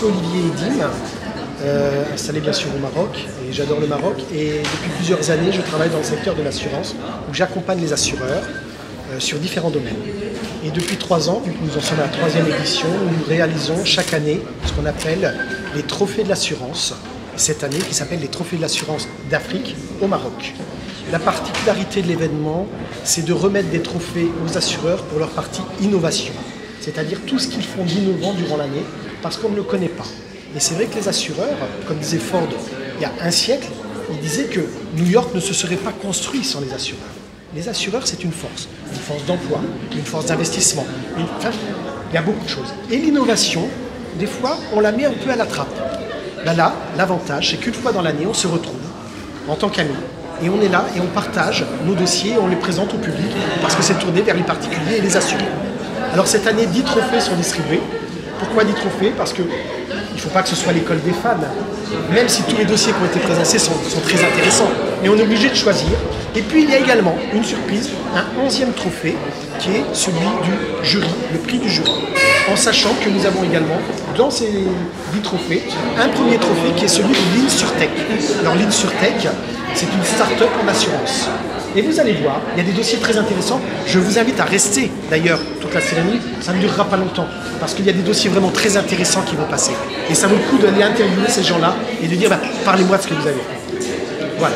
suis Olivier Edim, installé bien sûr au Maroc, et j'adore le Maroc. Et depuis plusieurs années, je travaille dans le secteur de l'assurance, où j'accompagne les assureurs sur différents domaines. Et depuis 3 ans, vu que nous en sommes à la 3e édition, nous réalisons chaque année ce qu'on appelle les trophées de l'assurance. Cette année, qui s'appelle les trophées de l'assurance d'Afrique au Maroc. La particularité de l'événement, c'est de remettre des trophées aux assureurs pour leur partie innovation. C'est-à-dire tout ce qu'ils font d'innovant durant l'année, parce qu'on ne le connaît pas. Et c'est vrai que les assureurs, comme disait Ford il y a un siècle, il disait que New York ne se serait pas construit sans les assureurs. Les assureurs, c'est une force d'emploi, une force d'investissement. Enfin, il y a beaucoup de choses. Et l'innovation, des fois, on la met un peu à la trappe. Là, l'avantage, c'est qu'une fois dans l'année, on se retrouve en tant qu'amis. Et on est là et on partage nos dossiers et on les présente au public parce que c'est tourné vers les particuliers et les assurés. Alors cette année, 10 trophées sont distribués. Pourquoi 10 trophées? Parce qu'il ne faut pas que ce soit l'école des fans, même si tous les dossiers qui ont été présentés sont très intéressants. Mais on est obligé de choisir. Et puis il y a également une surprise, un 11e trophée qui est celui du jury, le prix du jury. En sachant que nous avons également, dans ces 10 trophées, un premier trophée qui est celui de l'InsurTech. Alors l'InsurTech, c'est une start-up en assurance. Et vous allez voir, il y a des dossiers très intéressants. Je vous invite à rester d'ailleurs toute la cérémonie, ça ne durera pas longtemps, parce qu'il y a des dossiers vraiment très intéressants qui vont passer. Et ça vaut le coup d'aller interviewer ces gens-là et de dire, parlez-moi de ce que vous avez fait. Voilà.